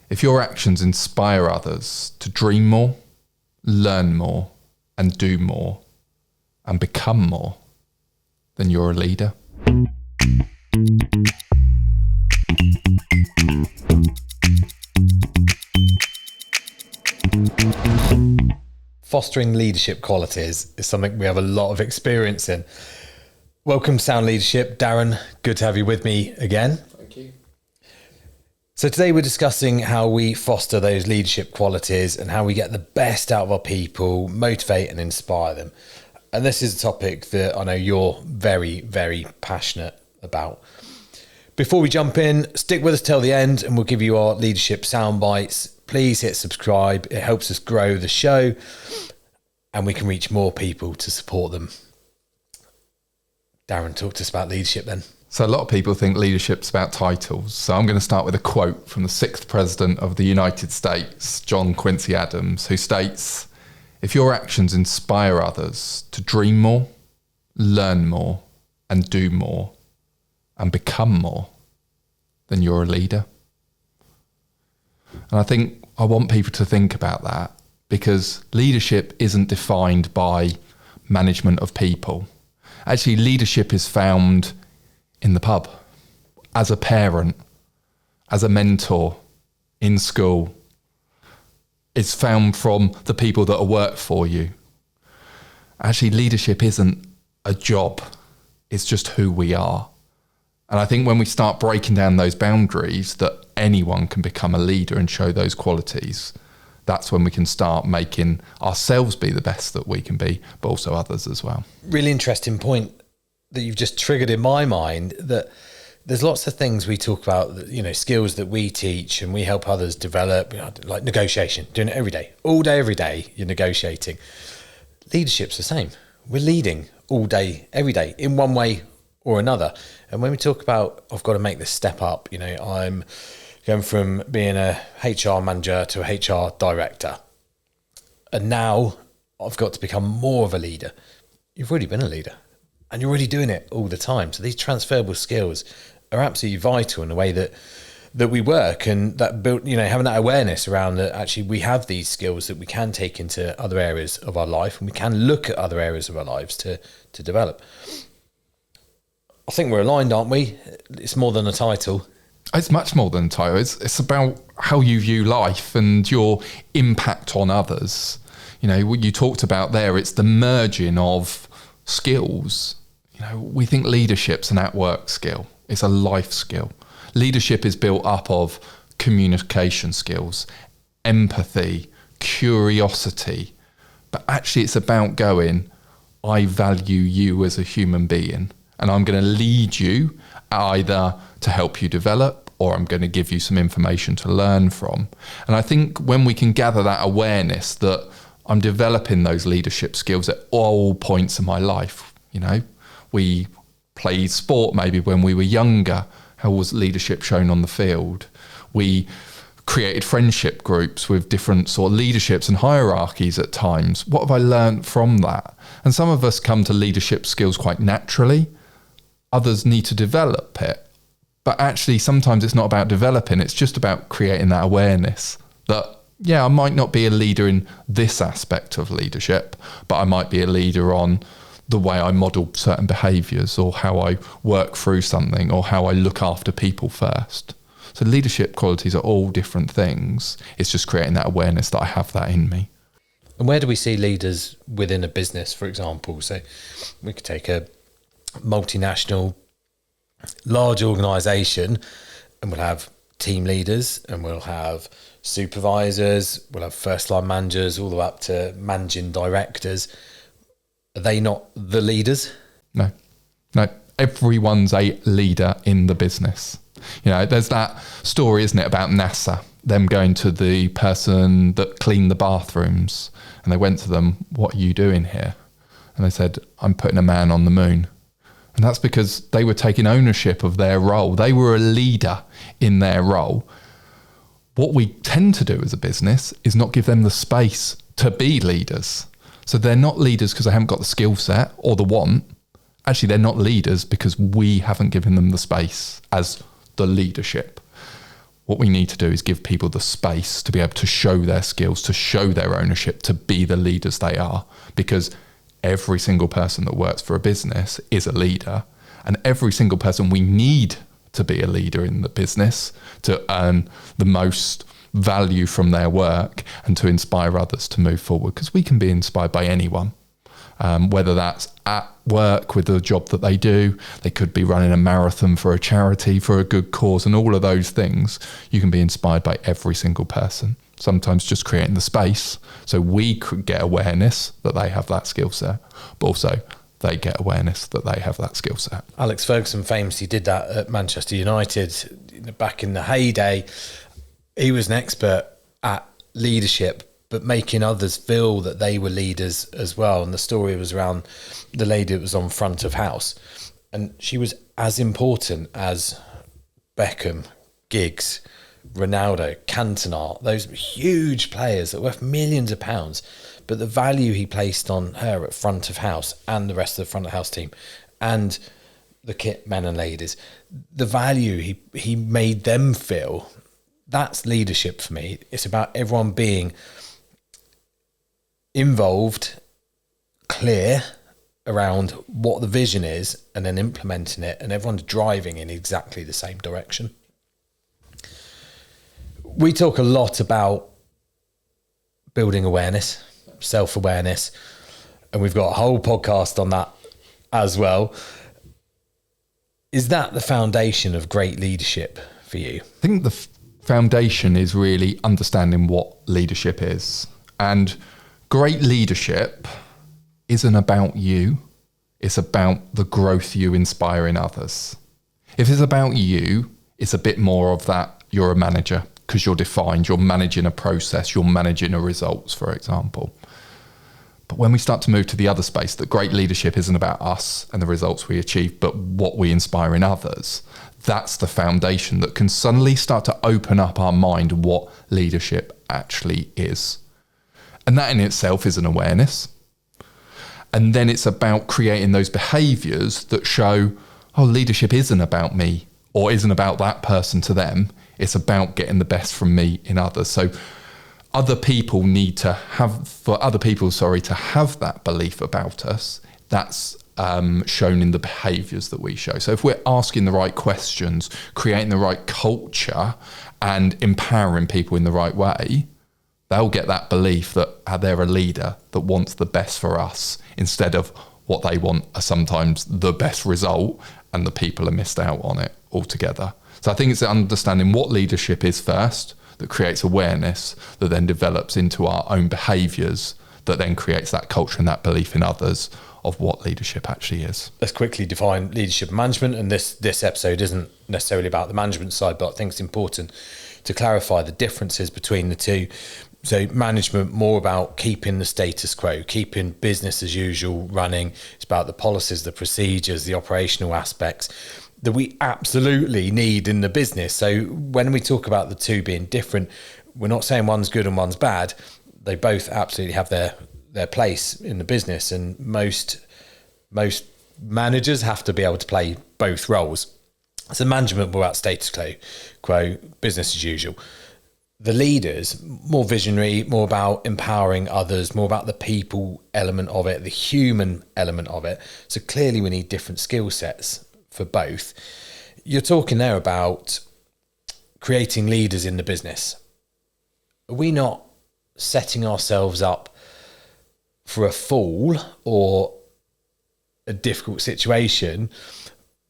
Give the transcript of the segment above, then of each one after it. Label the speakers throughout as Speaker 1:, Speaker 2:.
Speaker 1: If your actions inspire others to dream more, learn more, and do more, and become more, then you're a leader.
Speaker 2: Fostering leadership qualities is something we have a lot of experience in. Welcome to Sound Leadership. Darren, good to have you with me again.
Speaker 1: Thank you.
Speaker 2: So today we're discussing how we foster those leadership qualities and how we get the best out of our people, motivate and inspire them. And this is a topic that I know you're very, very passionate about. Before we jump in, stick with us till the end and we'll give you our leadership soundbites. Please hit subscribe. It helps us grow the show and we can reach more people to support them. Darren, talk to us about leadership then.
Speaker 1: So a lot of people think leadership's about titles. So I'm going to start with a quote from the 6th President of the United States, John Quincy Adams, who states, "If your actions inspire others to dream more, learn more, and do more, and become more, then you're a leader." And I think I want people to think about that, because leadership isn't defined by management of people. Actually, leadership is found in the pub, as a parent, as a mentor, in school. It's found from the people that work for you. Actually, leadership isn't a job. It's just who we are. And I think when we start breaking down those boundaries that anyone can become a leader and show those qualities, that's when we can start making ourselves be the best that we can be, but also others as well.
Speaker 2: Really interesting point that you've just triggered in my mind, that there's lots of things we talk about, skills that we teach and we help others develop, like negotiation, doing it every day, all day, every day, you're negotiating. Leadership's the same. We're leading all day, every day, in one way or another. And when we talk about, I've got to make this step up, I'm going from being a HR manager to a HR director, and now I've got to become more of a leader. You've already been a leader and you're already doing it all the time. So these transferable skills are absolutely vital in the way that we work, and that build, having that awareness around that actually we have these skills that we can take into other areas of our life, and we can look at other areas of our lives to develop. I think we're aligned, aren't we? It's more than a title.
Speaker 1: It's much more than a title. It's about how you view life and your impact on others. What you talked about there, it's the merging of skills. We think leadership's an at-work skill. It's a life skill. Leadership is built up of communication skills, empathy, curiosity. But actually it's about going, I value you as a human being, and I'm going to lead you either to help you develop, or I'm going to give you some information to learn from. And I think when we can gather that awareness that I'm developing those leadership skills at all points in my life, we played sport maybe when we were younger. How was leadership shown on the field? We created friendship groups with different sort of leaderships and hierarchies at times. What have I learned from that? And some of us come to leadership skills quite naturally. Others need to develop it. But actually, sometimes it's not about developing. It's just about creating that awareness that, I might not be a leader in this aspect of leadership, but I might be a leader on the way I model certain behaviours, or how I work through something, or how I look after people first. So leadership qualities are all different things. It's just creating that awareness that I have that in me.
Speaker 2: And where do we see leaders within a business, for example? So we could take a multinational, large organisation, and we'll have team leaders, and we'll have supervisors, we'll have first line managers, all the way up to managing directors. Are they not the leaders?
Speaker 1: No. Everyone's a leader in the business. There's that story, isn't it, about NASA, them going to the person that cleaned the bathrooms, and they went to them, "What are you doing here?" And they said, "I'm putting a man on the moon." And that's because they were taking ownership of their role. They were a leader in their role. What we tend to do as a business is not give them the space to be leaders. So they're not leaders because they haven't got the skill set or the want. Actually, they're not leaders because we haven't given them the space as the leadership. What we need to do is give people the space to be able to show their skills, to show their ownership, to be the leaders they are. Because every single person that works for a business is a leader, and every single person we need to be a leader in the business to earn the most value from their work and to inspire others to move forward. Because we can be inspired by anyone. Whether that's at work with the job that they do, they could be running a marathon for a charity, for a good cause, and all of those things. You can be inspired by every single person. Sometimes just creating the space so we could get awareness that they have that skill set, but also they get awareness that they have that skill set.
Speaker 2: Alex Ferguson famously did that at Manchester United back in the heyday. He was an expert at leadership, but making others feel that they were leaders as well. And the story was around the lady that was on front of house. And she was as important as Beckham, Giggs, Ronaldo, Cantona, those huge players that were worth millions of pounds. But the value he placed on her at front of house and the rest of the front of house team and the kit men and ladies, the value he made them feel, that's leadership for me. It's about everyone being involved, clear around what the vision is, and then implementing it, and everyone's driving in exactly the same direction. We talk a lot about building awareness, self-awareness, and we've got a whole podcast on that as well. Is that the foundation of great leadership for you?
Speaker 1: I think the foundation is really understanding what leadership is. And great leadership isn't about you. It's about the growth you inspire in others. If it's about you, it's a bit more of that you're a manager because you're defined, you're managing a process, you're managing a results, for example. But when we start to move to the other space, that great leadership isn't about us and the results we achieve, but what we inspire in others, that's the foundation that can suddenly start to open up our mind what leadership actually is. And that in itself is an awareness. And then it's about creating those behaviours that show, oh, leadership isn't about me or isn't about that person to them. It's about getting the best from me in others. So other people need to have, for other people, to have that belief about us. That's shown in the behaviours that we show. So if we're asking the right questions, creating the right culture and empowering people in the right way, they'll get that belief that they're a leader that wants the best for us instead of what they want are sometimes the best result and the people are missed out on it altogether. So I think it's understanding what leadership is first that creates awareness that then develops into our own behaviours that then creates that culture and that belief in others of what leadership actually is.
Speaker 2: Let's quickly define leadership and management. And this episode isn't necessarily about the management side, but I think it's important to clarify the differences between the two. So management, more about keeping the status quo, keeping business as usual running. It's about the policies, the procedures, the operational aspects that we absolutely need in the business. So when we talk about the two being different, we're not saying one's good and one's bad. They both absolutely have their place in the business, and most managers have to be able to play both roles. So management, more about status quo, business as usual. The leaders, more visionary, more about empowering others, more about the people element of it, the human element of it. So clearly we need different skill sets for both. You're talking there about creating leaders in the business. Are we not setting ourselves up for a fall or a difficult situation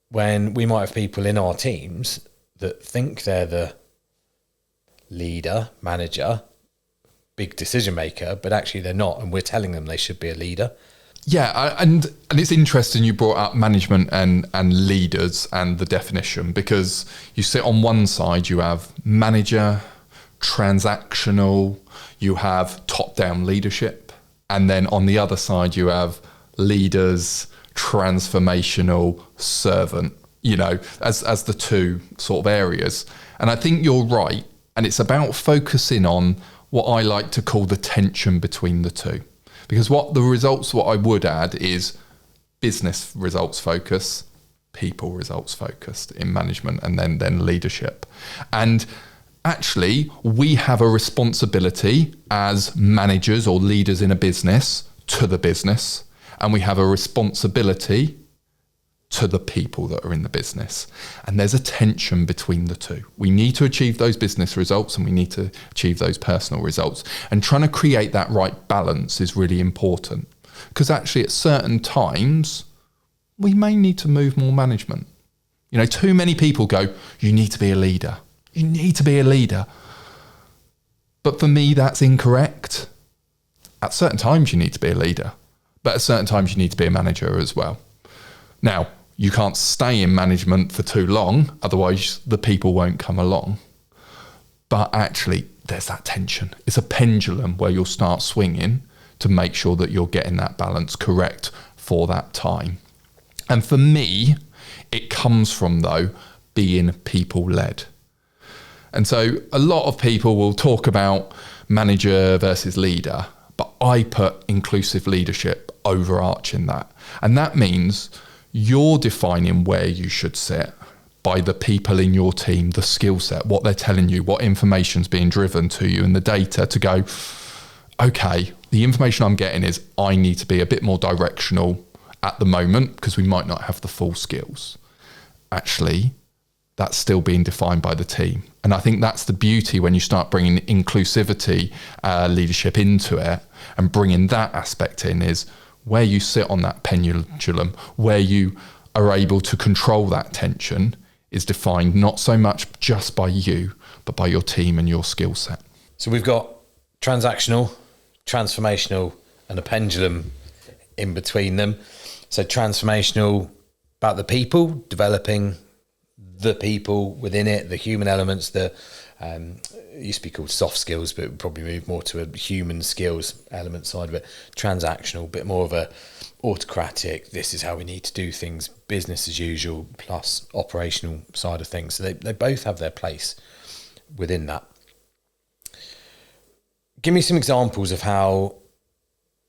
Speaker 2: when we might have people in our teams that think they're the leader, manager, big decision maker, but actually they're not, and we're telling them they should be a leader?
Speaker 1: Yeah, and it's interesting you brought up management and leaders and the definition, because you sit on one side, you have manager, transactional, you have top-down leadership, and then on the other side you have leaders, transformational, servant, as the two sort of areas. And I think you're right. And it's about focusing on what I like to call the tension between the two. Because what I would add is business results focus, people results focused in management, and then leadership. And actually, we have a responsibility as managers or leaders in a business to the business, and we have a responsibility to the people that are in the business. And there's a tension between the two. We need to achieve those business results and we need to achieve those personal results. And trying to create that right balance is really important, because actually at certain times, we may need to move more management. You know, too many people go, you need to be a leader. You need to be a leader. But for me, that's incorrect. At certain times, you need to be a leader. But at certain times, you need to be a manager as well. Now, you can't stay in management for too long, otherwise the people won't come along. But actually, there's that tension. It's a pendulum where you'll start swinging to make sure that you're getting that balance correct for that time. And for me, it comes from, though, being people-led. And so a lot of people will talk about manager versus leader, but I put inclusive leadership overarching that. And that means you're defining where you should sit by the people in your team, the skill set, what they're telling you, what information's being driven to you, and the data to go, okay, the information I'm getting is I need to be a bit more directional at the moment because we might not have the full skills. Actually, that's still being defined by the team. And I think that's the beauty when you start bringing inclusivity leadership into it and bringing that aspect in, is where you sit on that pendulum, where you are able to control that tension, is defined not so much just by you, but by your team and your skill set.
Speaker 2: So we've got transactional, transformational, and a pendulum in between them. So transformational, about the people, developing the people within it, the human elements, it used to be called soft skills, but it would probably move more to a human skills element side of it. Transactional, a bit more of a autocratic, this is how we need to do things, business as usual, plus operational side of things. So they both have their place within that. Give me some examples of how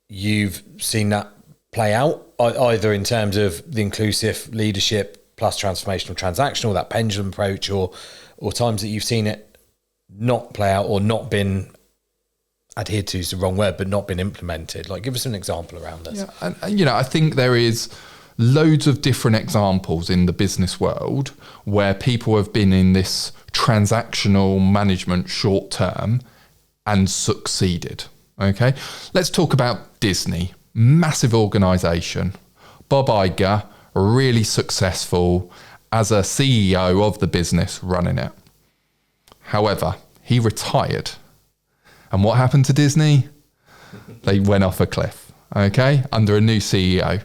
Speaker 2: you've seen that play out, either in terms of the inclusive leadership plus transformational, transactional, that pendulum approach, or times that you've seen it not play out or not been adhered to is the wrong word, but not been implemented. Like, give us an example around this.
Speaker 1: Yeah, and I think there is loads of different examples in the business world where people have been in this transactional management short term and succeeded. Okay, let's talk about Disney, massive organization. Bob Iger, really successful as a CEO of the business running it. However, he retired. And what happened to Disney? They went off a cliff, okay, under a new CEO.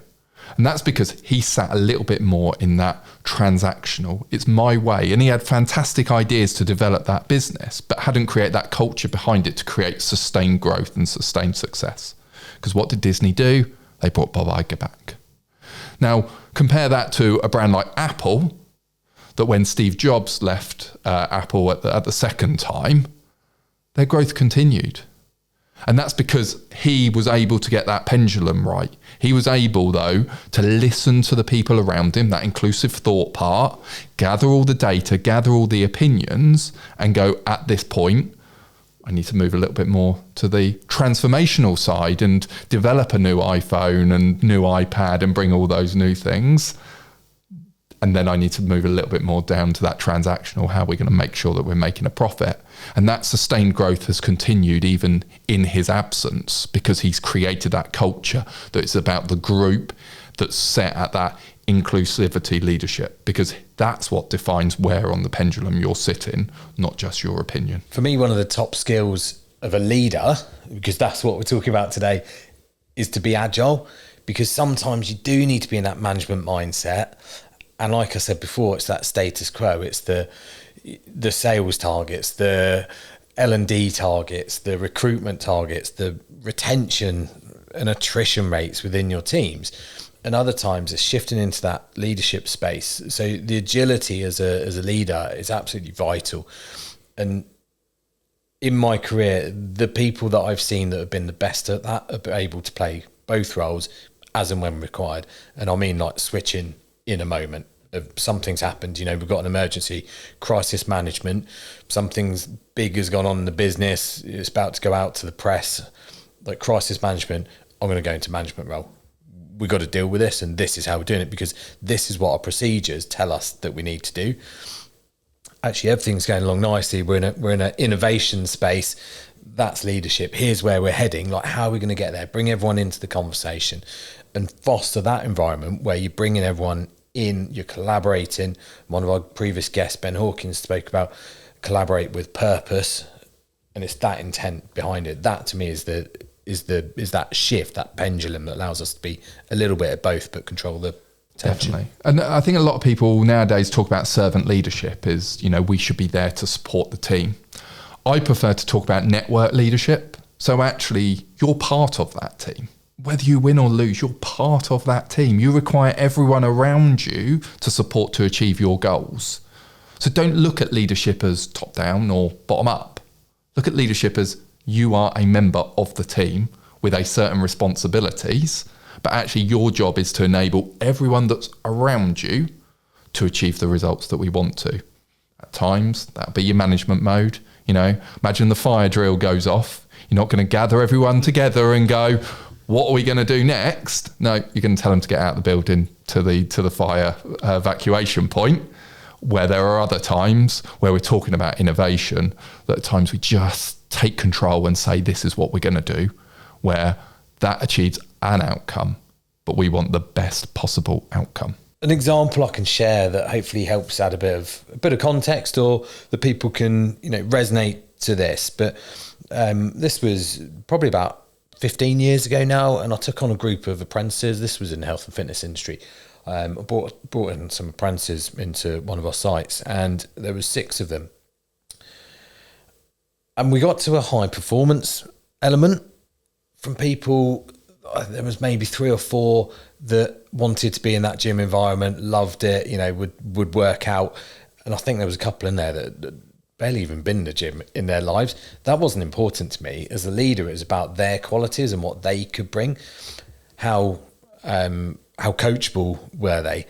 Speaker 1: And that's because he sat a little bit more in that transactional, it's my way. And he had fantastic ideas to develop that business, but hadn't created that culture behind it to create sustained growth and sustained success. Because what did Disney do? They brought Bob Iger back. Now, compare that to a brand like Apple, that when Steve Jobs left Apple at the second time, their growth continued. And that's because he was able to get that pendulum right. He was able, though, to listen to the people around him, that inclusive thought part, gather all the data, gather all the opinions, and go, at this point, I need to move a little bit more to the transformational side and develop a new iPhone and new iPad and bring all those new things. And then I need to move a little bit more down to that transactional, how we're going to make sure that we're making a profit. And that sustained growth has continued even in his absence, because he's created that culture that is about the group that's set at that inclusivity leadership, because that's what defines where on the pendulum you're sitting, not just your opinion.
Speaker 2: For me, one of the top skills of a leader, because that's what we're talking about today, is to be agile, because sometimes you do need to be in that management mindset. And like I said before, it's that status quo. It's the sales targets, the L&D targets, the recruitment targets, the retention and attrition rates within your teams. And other times it's shifting into that leadership space. So the agility as a leader is absolutely vital. And in my career, the people that I've seen that have been the best at that are able to play both roles as and when required. And I mean, like, switching in a moment. of something's happened, we've got an emergency, crisis management, something's big has gone on in the business, it's about to go out to the press, like crisis management, I'm going to go into management role. We've got to deal with this, and this is how we're doing it, because this is what our procedures tell us that we need to do. Actually, everything's going along nicely. We're in an innovation space. That's leadership. Here's where we're heading. Like, how are we going to get there? Bring everyone into the conversation and foster that environment where you're bringing everyone in, you're collaborating. One of our previous guests, Ben Hawkins, spoke about collaborate with purpose, and it's that intent behind it. That to me is that shift, that pendulum that allows us to be a little bit of both, but control the tension.
Speaker 1: Definitely. And I think a lot of people nowadays talk about servant leadership is, we should be there to support the team. I prefer to talk about network leadership. So actually, you're part of that team. Whether you win or lose, you're part of that team. You require everyone around you to support to achieve your goals. So don't look at leadership as top down or bottom up. Look at leadership as you are a member of the team with a certain responsibilities, but actually your job is to enable everyone that's around you to achieve the results that we want to. At times, that'll be your management mode. Imagine the fire drill goes off. You're not going to gather everyone together and go, what are we going to do next? No, you're going to tell them to get out of the building to the fire evacuation point, where there are other times where we're talking about innovation, that at times we just take control and say, this is what we're going to do, where that achieves an outcome, but we want the best possible outcome.
Speaker 2: An example I can share that hopefully helps add a bit of context, or that people can resonate to this. But this was probably about 15 years ago now, and I took on a group of apprentices. This was in the health and fitness industry. I brought in some apprentices into one of our sites, and there was 6 of them. And we got to a high performance element from people. There was maybe 3 or 4 that wanted to be in that gym environment, loved it, would work out. And I think there was a couple in there that barely even been in the gym in their lives. That wasn't important to me. As a leader, it was about their qualities and what they could bring. How coachable were they?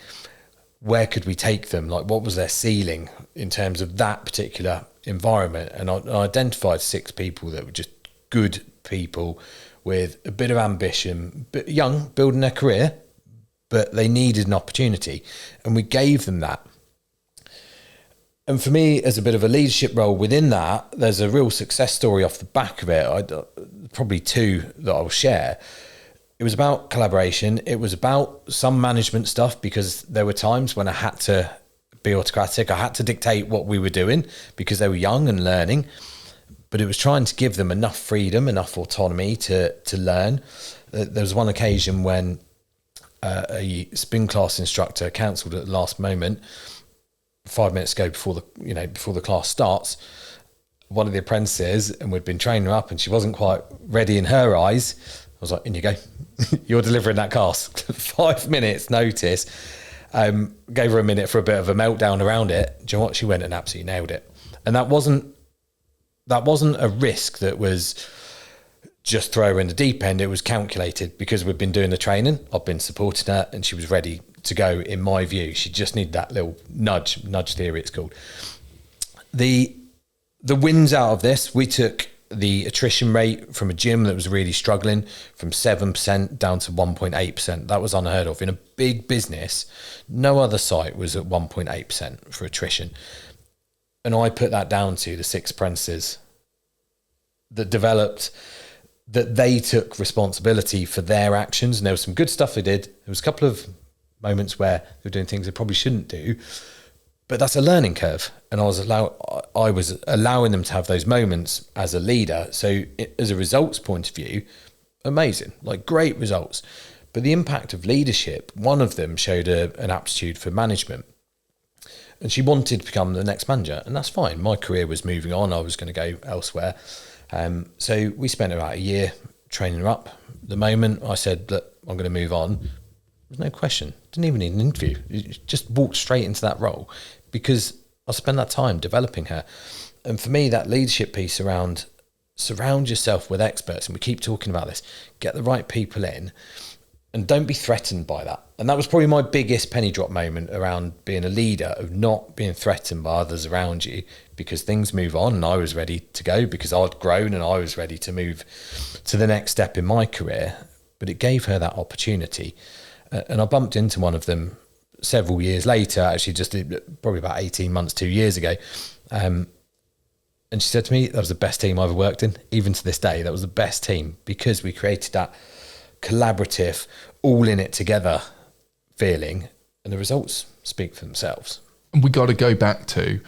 Speaker 2: Where could we take them? Like, what was their ceiling in terms of that particular environment? And I identified 6 people that were just good people with a bit of ambition, but young, building their career, but they needed an opportunity, and we gave them that. And for me, as a bit of a leadership role within that, there's a real success story off the back of it. Probably 2 that I'll share. It was about collaboration. It was about some management stuff, because there were times when I had to be autocratic. I had to dictate what we were doing because they were young and learning. But it was trying to give them enough freedom, enough autonomy to learn. There was one occasion when a spin class instructor cancelled at the last moment, 5 minutes ago before the class starts. One of the apprentices, and we'd been training her up, and she wasn't quite ready in her eyes. I was like, in you go. You're delivering that class. 5 minutes notice. Gave her a minute for a bit of a meltdown around it. Do you know what? She went and absolutely nailed it. And that wasn't a risk that was just throw her in the deep end. It was calculated, because we've been doing the training. I've been supporting her, and she was ready to go, in my view. She just needed that little nudge theory, it's called. The wins out of this, we took the attrition rate from a gym that was really struggling from 7% down to 1.8%. That was unheard of. In a big business, no other site was at 1.8% for attrition. And I put that down to the 6 apprentices that developed, that they took responsibility for their actions. And there was some good stuff they did. There was a couple of moments where they were doing things they probably shouldn't do, but that's a learning curve. And I was allowing them to have those moments as a leader. So as a results point of view, amazing, like great results. But the impact of leadership, one of them showed an aptitude for management. And she wanted to become the next manager, and that's fine. My career was moving on. I was going to go elsewhere. So we spent about a year training her up. The moment I said, look, I'm going to move on, there was no question. Didn't even need an interview. You just walked straight into that role, because I spent that time developing her. And for me, that leadership piece around surround yourself with experts, and we keep talking about this, get the right people in. And don't be threatened by that. And that was probably my biggest penny drop moment around being a leader, of not being threatened by others around you, because things move on and I was ready to go because I'd grown and I was ready to move to the next step in my career. But it gave her that opportunity. And I bumped into one of them several years later, actually just probably about 18 months, 2 years ago. And she said to me, that was the best team I ever worked in. Even to this day, that was the best team because we created that collaborative, all in it together feeling, and the results speak for themselves.
Speaker 1: And we got to go back to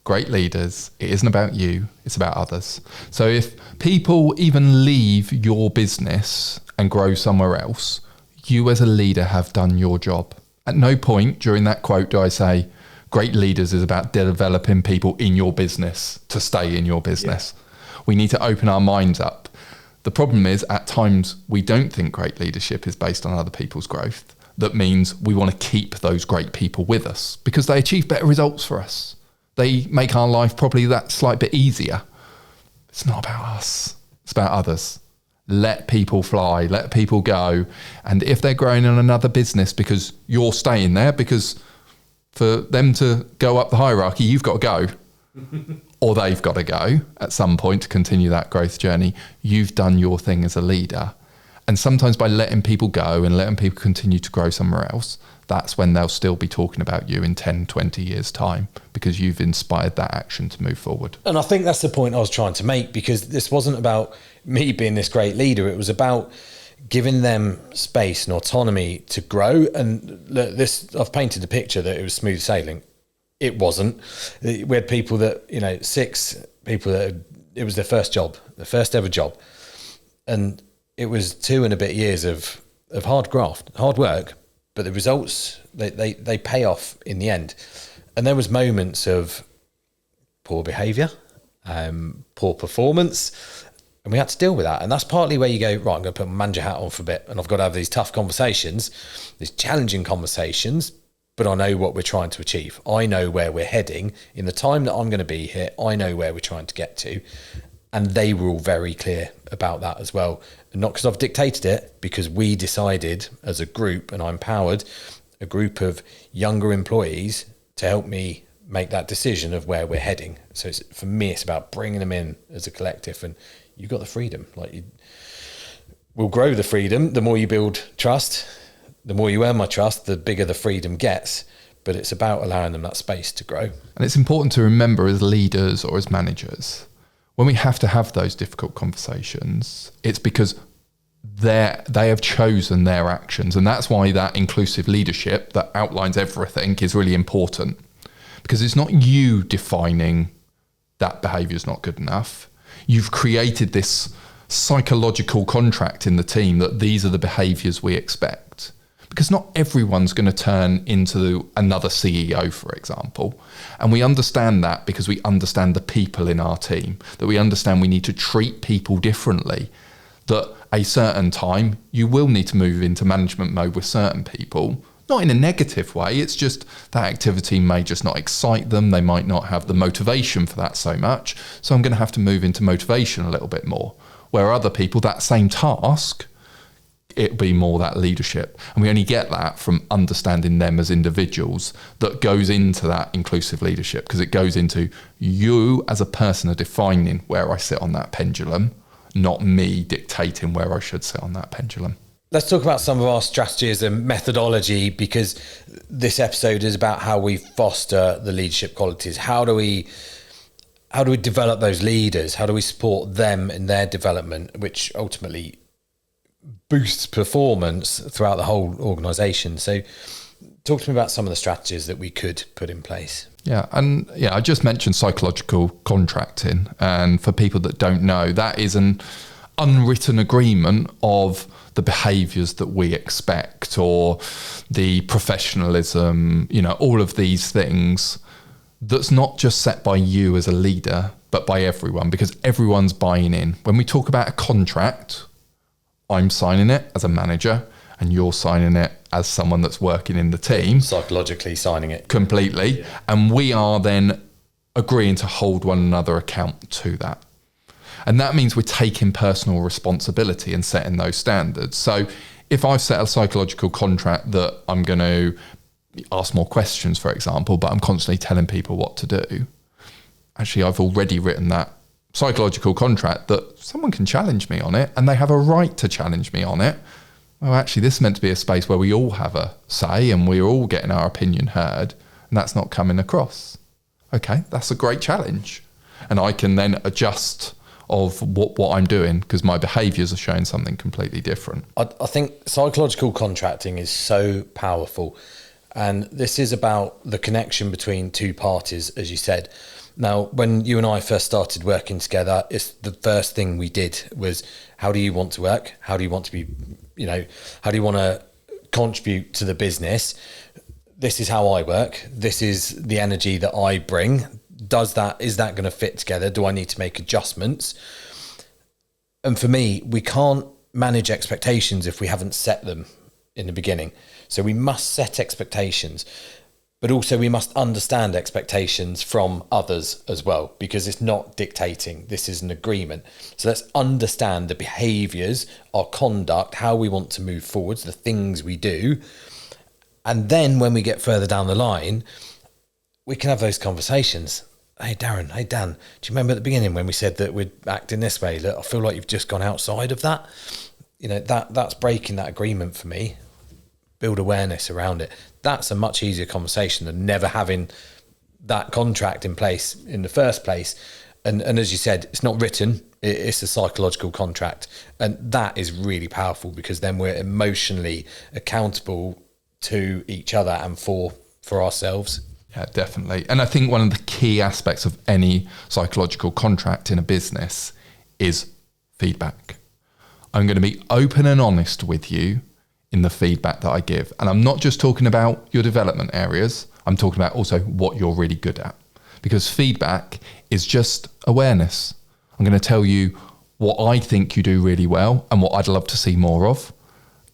Speaker 1: great leaders. It isn't about you, it's about others. So if people even leave your business and grow somewhere else, you as a leader have done your job. At no point during that quote do I say, great leaders is about developing people in your business to stay in your business. Yeah. We need to open our minds up. The problem is at times we don't think great leadership is based on other people's growth. That means we want to keep those great people with us because they achieve better results for us. They make our life probably that slight bit easier. It's not about us. It's about others. Let people fly, let people go. And if they're growing in another business because you're staying there, because for them to go up the hierarchy, you've got to go. Or they've got to go at some point to continue that growth journey. You've done your thing as a leader. And sometimes by letting people go and letting people continue to grow somewhere else, that's when they'll still be talking about you in 10, 20 years' time because you've inspired that action to move forward. And
Speaker 2: I think that's the point I was trying to make, because this wasn't about me being this great leader. It was about giving them space and autonomy to grow. And this, I've painted a picture that it was smooth sailing. It wasn't. We had people that, 6 people that it was their first job, their first ever job. And it was 2 and a bit years of hard graft, hard work, but the results, they pay off in the end. And there was moments of poor behaviour, poor performance, and we had to deal with that. And that's partly where you go, right, I'm going to put my manager hat on for a bit, and I've got to have these tough conversations, these challenging conversations, but I know what we're trying to achieve. I know where we're heading. In the time that I'm going to be here, I know where we're trying to get to. And they were all very clear about that as well. And not because I've dictated it, because we decided as a group, and I empowered a group of younger employees to help me make that decision of where we're heading. So for me, it's about bringing them in as a collective, and you've got the freedom. We'll grow the freedom. The more you build trust, the more you earn my trust, the bigger the freedom gets. But it's about allowing them that space to grow.
Speaker 1: And it's important to remember as leaders or as managers, when we have to have those difficult conversations, it's because they have chosen their actions. And that's why that inclusive leadership that outlines everything is really important. Because it's not you defining that behaviour is not good enough. You've created this psychological contract in the team that these are the behaviours we expect. Because not everyone's going to turn into another CEO, for example. And we understand that because we understand the people in our team, that we understand we need to treat people differently, that a certain time you will need to move into management mode with certain people, not in a negative way. It's just that activity may just not excite them. They might not have the motivation for that so much. So I'm going to have to move into motivation a little bit more. Where other people, that same task, it'd be more that leadership. And we only get that from understanding them as individuals that goes into that inclusive leadership, because it goes into you as a person are defining where I sit on that pendulum, not me dictating where I should sit on that pendulum.
Speaker 2: Let's talk about some of our strategies and methodology, because this episode is about how we foster the leadership qualities. How do we develop those leaders? How do we support them in their development, which ultimately boosts performance throughout the whole organisation? So talk to me about some of the strategies that we could put in place.
Speaker 1: I just mentioned psychological contracting, and for people that don't know, that is an unwritten agreement of the behaviours that we expect, or the professionalism, all of these things, that's not just set by you as a leader, but by everyone, because everyone's buying in. When we talk about a contract, I'm signing it as a manager and you're signing it as someone that's working in the team.
Speaker 2: Psychologically signing it.
Speaker 1: Completely. Yeah. And we are then agreeing to hold one another account to that. And that means we're taking personal responsibility and setting those standards. So if I've set a psychological contract that I'm going to ask more questions, for example, but I'm constantly telling people what to do, actually I've already written that psychological contract that someone can challenge me on it, and they have a right to challenge me on it. Well, actually, this is meant to be a space where we all have a say and we're all getting our opinion heard, and that's not coming across. Okay, that's a great challenge. And I can then adjust of what I'm doing because my behaviours are showing something completely different.
Speaker 2: I think psychological contracting is so powerful. And this is about the connection between two parties, as you said. Now, when you and I first started working together, it's the first thing we did was, how do you want to work? How do you want to be, how do you want to contribute to the business? This is how I work. This is the energy that I bring. Is that going to fit together? Do I need to make adjustments? And for me, we can't manage expectations if we haven't set them in the beginning. So we must set expectations, but also we must understand expectations from others as well, because it's not dictating. This is an agreement. So let's understand the behaviours, our conduct, how we want to move forwards, the things we do. And then when we get further down the line, we can have those conversations. Hey, Darren, hey, Dan, do you remember at the beginning when we said that we'd act in this way? Look, I feel like you've just gone outside of that. That's breaking that agreement for me. Build awareness around it. That's a much easier conversation than never having that contract in place in the first place. And as you said, it's not written, it's a psychological contract. And that is really powerful because then we're emotionally accountable to each other and for ourselves.
Speaker 1: Yeah, definitely. And I think one of the key aspects of any psychological contract in a business is feedback. I'm going to be open and honest with you in the feedback that I give. And I'm not just talking about your development areas. I'm talking about also what you're really good at. Because feedback is just awareness. I'm going to tell you what I think you do really well and what I'd love to see more of.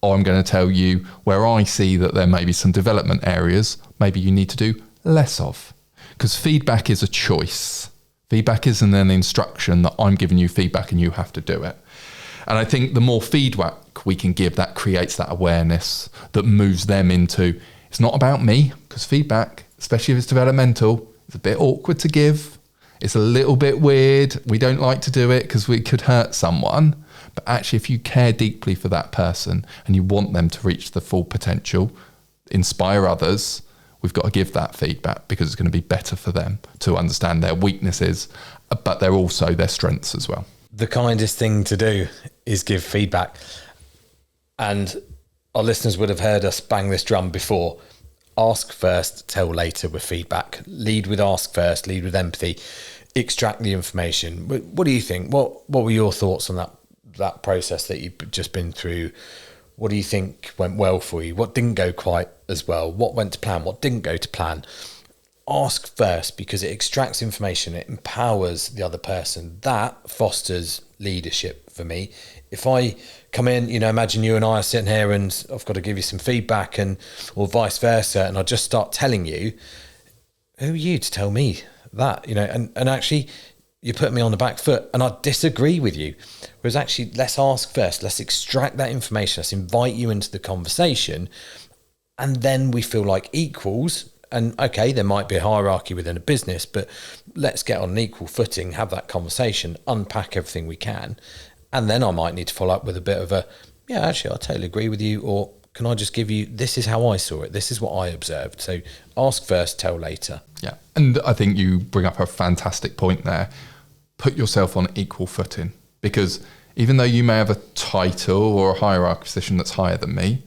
Speaker 1: Or I'm going to tell you where I see that there may be some development areas maybe you need to do less of. Because feedback is a choice. Feedback isn't an instruction that I'm giving you feedback and you have to do it. And I think the more feedback we can give, that creates that awareness that moves them into, it's not about me, because feedback, especially if it's developmental, is a bit awkward to give. It's a little bit weird. We don't like to do it because we could hurt someone. But actually, if you care deeply for that person and you want them to reach the full potential, inspire others, we've got to give that feedback because it's going to be better for them to understand their weaknesses, but they're also their strengths as well.
Speaker 2: The kindest thing to do is give feedback. And our listeners would have heard us bang this drum before. Ask first, tell later with feedback. Lead with ask first, lead with empathy. Extract the information. What do you think? What were your thoughts on that process that you've just been through? What do you think went well for you? What didn't go quite as well? What went to plan? What didn't go to plan? Ask first because it extracts information. It empowers the other person. That fosters leadership for me. If I come in, imagine you and I are sitting here and I've got to give you some feedback or vice versa, and I just start telling you, who are you to tell me that? And actually you put me on the back foot and I disagree with you. Whereas actually, let's ask first, let's extract that information, let's invite you into the conversation, and then we feel like equals. And okay, there might be a hierarchy within a business, but let's get on an equal footing, have that conversation, unpack everything we can. And then I might need to follow up with a bit of actually, I totally agree with you. Or can I just give you, this is how I saw it. This is what I observed. So ask first, tell later.
Speaker 1: Yeah. And I think you bring up a fantastic point there. Put yourself on equal footing, because even though you may have a title or a hierarchy position that's higher than me,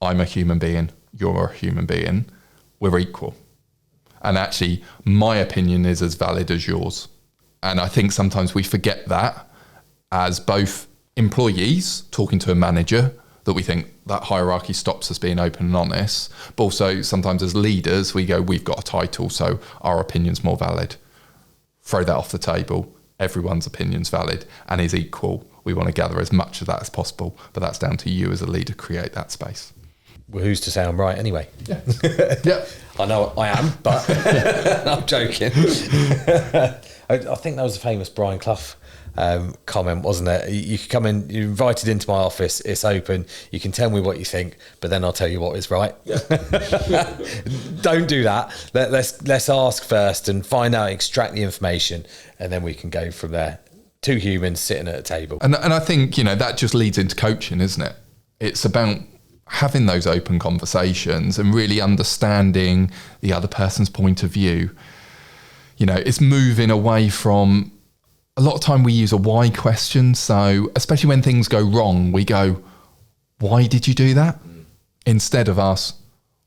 Speaker 1: I'm a human being, you're a human being, we're equal. And actually, my opinion is as valid as yours. And I think sometimes we forget that as both employees talking to a manager, that we think that hierarchy stops us being open and honest. But also sometimes as leaders, we go, we've got a title, so our opinion's more valid. Throw that off the table. Everyone's opinion's valid and is equal. We want to gather as much of that as possible, but that's down to you as a leader to create that space.
Speaker 2: Well, who's to say I'm right anyway?
Speaker 1: Yeah. Yeah.
Speaker 2: I know I am, but I'm joking. I think that was a famous Brian Clough comment, wasn't it? You could come in, you're invited into my office, it's open, you can tell me what you think, but then I'll tell you what is right. Yeah. Don't do that. Let's ask first and find out, extract the information, and then we can go from there. Two humans sitting at a table.
Speaker 1: And I think, that just leads into coaching, isn't it? It's about having those open conversations and really understanding the other person's point of view. It's moving away from, a lot of time we use a why question. So especially when things go wrong, we go, why did you do that? Instead of us,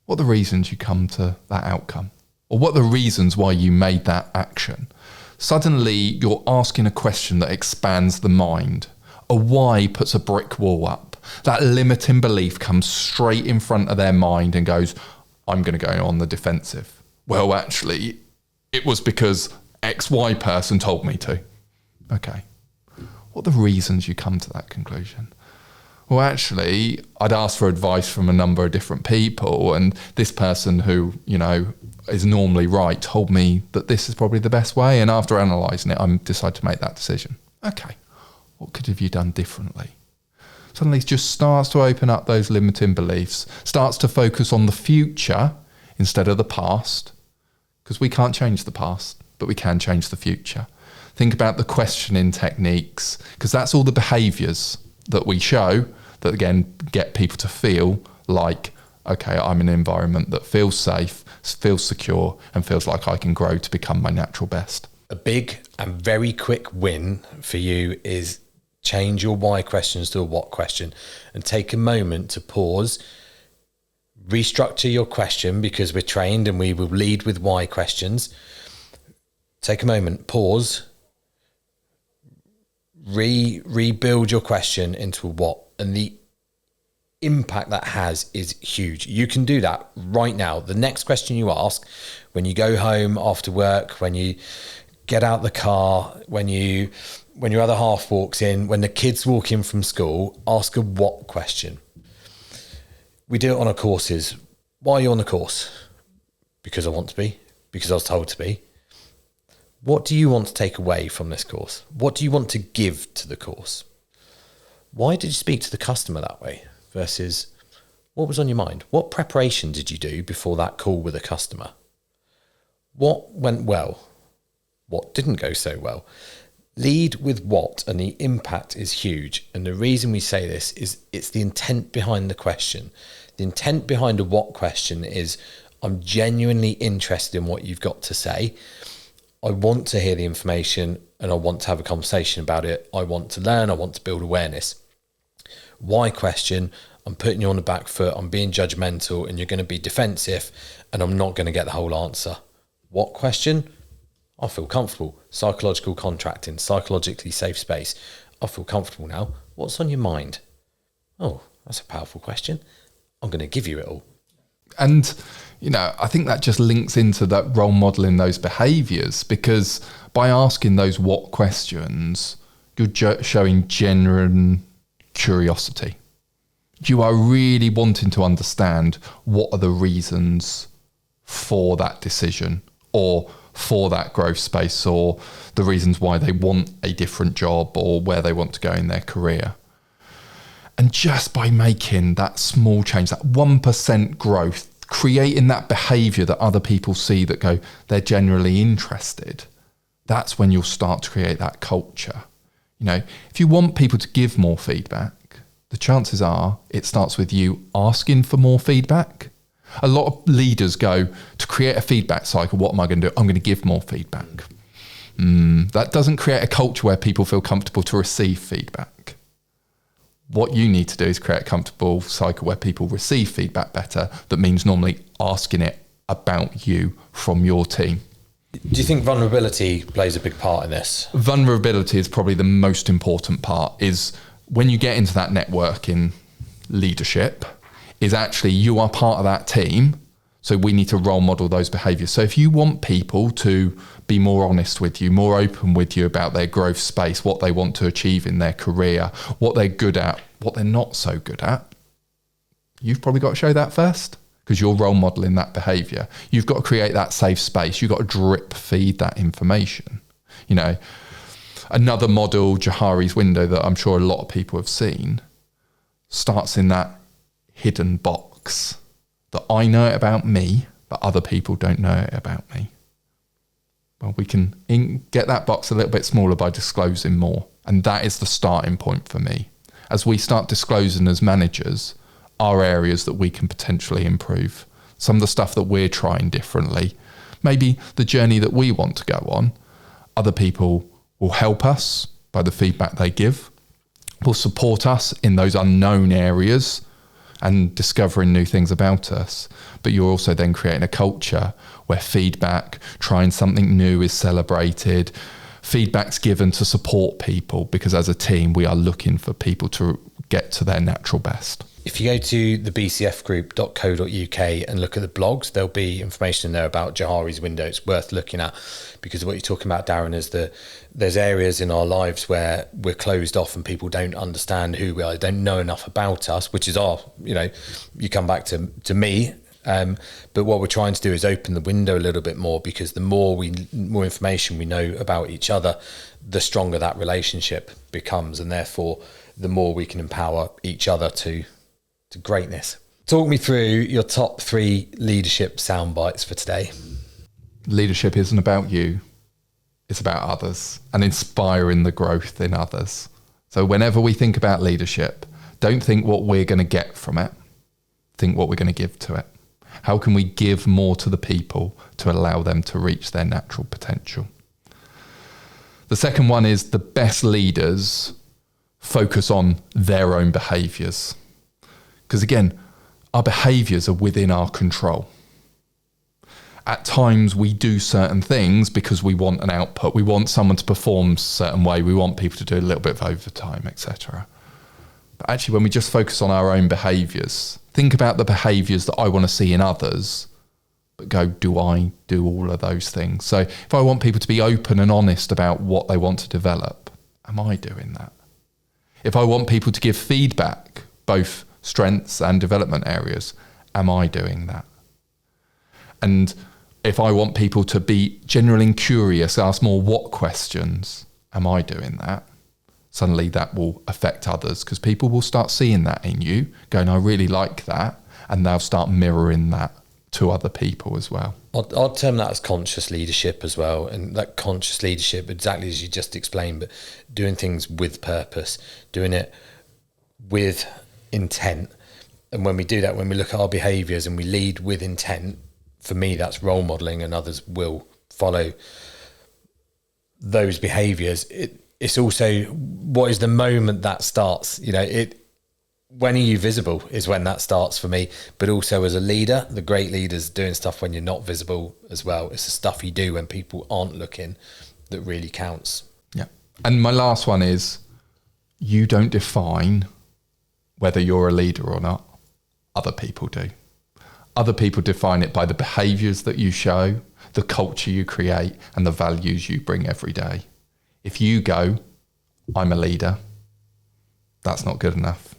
Speaker 1: what are the reasons you come to that outcome? Or what are the reasons why you made that action? Suddenly you're asking a question that expands the mind. A why puts a brick wall up. That limiting belief comes straight in front of their mind and goes, I'm going to go on the defensive. Well, actually, it was because XY person told me to. Okay. What are the reasons you come to that conclusion? Well, actually, I'd asked for advice from a number of different people, and this person who, is normally right told me that this is probably the best way. And after analysing it, I decided to make that decision. Okay. What could have you done differently? Suddenly it just starts to open up those limiting beliefs, starts to focus on the future instead of the past, because we can't change the past, but we can change the future. Think about the questioning techniques, because that's all the behaviours that we show that, again, get people to feel like, okay, I'm in an environment that feels safe, feels secure, and feels like I can grow to become my natural best.
Speaker 2: A big and very quick win for you is change your why questions to a what question, and take a moment to pause, restructure your question, because we're trained and we will lead with why questions. Take a moment, pause, rebuild your question into a what, and the impact that has is huge. You can do that right now. The next question you ask when you go home after work, when you get out the car, when your other half walks in, when the kids walk in from school, ask a what question. We do it on our courses. Why are you on the course? Because I want to be, because I was told to be. What do you want to take away from this course? What do you want to give to the course? Why did you speak to the customer that way versus what was on your mind? What preparation did you do before that call with a customer? What went well? What didn't go so well? Lead with what, and the impact is huge. And the reason we say this is it's the intent behind the question. The intent behind a what question is, I'm genuinely interested in what you've got to say. I want to hear the information and I want to have a conversation about it. I want to learn. I want to build awareness. Why question, I'm putting you on the back foot. I'm being judgmental and you're going to be defensive and I'm not going to get the whole answer. What question? I feel comfortable. Psychological contracting, psychologically safe space. I feel comfortable now. What's on your mind? Oh, that's a powerful question. I'm going to give you it all.
Speaker 1: And, I think that just links into that role modeling those behaviours, because by asking those what questions, you're showing genuine curiosity. You are really wanting to understand what are the reasons for that decision or for that growth space, or the reasons why they want a different job or where they want to go in their career. And just by making that small change, that 1% growth, creating that behaviour that other people see that go, they're generally interested, that's when you'll start to create that culture. If you want people to give more feedback, the chances are it starts with you asking for more feedback. A lot of leaders go, to create a feedback cycle, what am I going to do? I'm going to give more feedback. That doesn't create a culture where people feel comfortable to receive feedback. What you need to do is create a comfortable cycle where people receive feedback better. That means normally asking it about you from your team.
Speaker 2: Do you think vulnerability plays a big part in this?
Speaker 1: Vulnerability is probably the most important part, is when you get into that networking leadership, is actually you are part of that team. So we need to role model those behaviours. So if you want people to be more honest with you, more open with you about their growth space, what they want to achieve in their career, what they're good at, what they're not so good at, you've probably got to show that first, because you're role modeling that behaviour. You've got to create that safe space. You've got to drip feed that information. Another model, Johari's window, that I'm sure a lot of people have seen, starts in that hidden box that I know it about me, but other people don't know it about me. Well, we can get that box a little bit smaller by disclosing more. And that is the starting point for me. As we start disclosing as managers, our areas that we can potentially improve, some of the stuff that we're trying differently, maybe the journey that we want to go on, other people will help us by the feedback they give, will support us in those unknown areas and discovering new things about us. But you're also then creating a culture where feedback, trying something new is celebrated, feedback's given to support people, because as a team, we are looking for people to get to their natural best.
Speaker 2: If you go to the bcfgroup.co.uk and look at the blogs, there'll be information in there about Johari's window. It's worth looking at, because what you're talking about, Darren, is there's areas in our lives where we're closed off and people don't understand who we are, they don't know enough about us, which is you come back to me. But what we're trying to do is open the window a little bit more, because the more information we know about each other, the stronger that relationship becomes, and therefore the more we can empower each other to greatness. Talk me through your top 3 leadership soundbites for today.
Speaker 1: Leadership isn't about you, it's about others and inspiring the growth in others. So whenever we think about leadership, don't think what we're going to get from it, think what we're going to give to it. How can we give more to the people to allow them to reach their natural potential? The second one is the best leaders focus on their own behaviours. Because again, our behaviours are within our control. At times we do certain things because we want an output. We want someone to perform a certain way. We want people to do a little bit of overtime, etc. But actually, when we just focus on our own behaviours, think about the behaviours that I want to see in others, but go, do I do all of those things? So if I want people to be open and honest about what they want to develop, am I doing that? If I want people to give feedback, both strengths and development areas, am I doing that? And if I want people to be genuinely curious, ask more what questions, am I doing that? Suddenly that will affect others, because people will start seeing that in you, going, I really like that, and they'll start mirroring that to other people as well.
Speaker 2: I'd term that as conscious leadership as well, and that conscious leadership, exactly as you just explained, but doing things with purpose, doing it with intent. And when we do that, when we look at our behaviours and we lead with intent, for me that's role modelling, and others will follow those behaviours. It's also, what is the moment that starts? When are you visible is when that starts for me. But also as a leader, the great leaders doing stuff when you're not visible as well. It's the stuff you do when people aren't looking that really counts.
Speaker 1: Yeah. And my last one is, you don't define whether you're a leader or not. Other people do. Other people define it by the behaviours that you show, the culture you create, and the values you bring every day. If you go, I'm a leader, that's not good enough.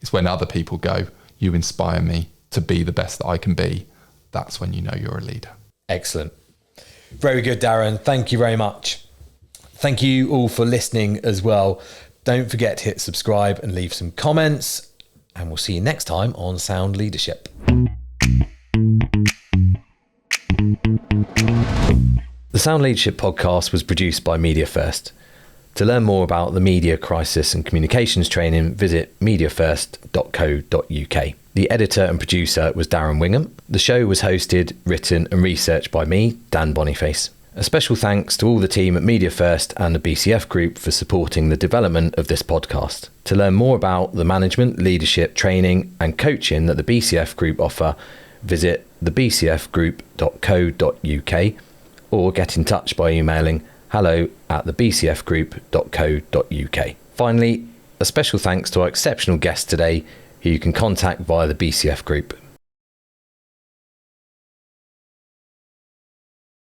Speaker 1: It's when other people go, you inspire me to be the best that I can be. That's when you know you're a leader.
Speaker 2: Excellent. Very good, Darren. Thank you very much. Thank you all for listening as well. Don't forget to hit subscribe and leave some comments, and we'll see you next time on Sound Leadership. The Sound Leadership podcast was produced by Media First. To learn more about the media crisis and communications training, visit mediafirst.co.uk. The editor and producer was Darren Wingham. The show was hosted, written and researched by me, Dan Boniface. A special thanks to all the team at Media First and the BCF Group for supporting the development of this podcast. To learn more about the management, leadership, training and coaching that the BCF Group offer, visit thebcfgroup.co.uk or get in touch by emailing hello@thebcfgroup.co.uk. Finally, a special thanks to our exceptional guest today, who you can contact via the BCF Group.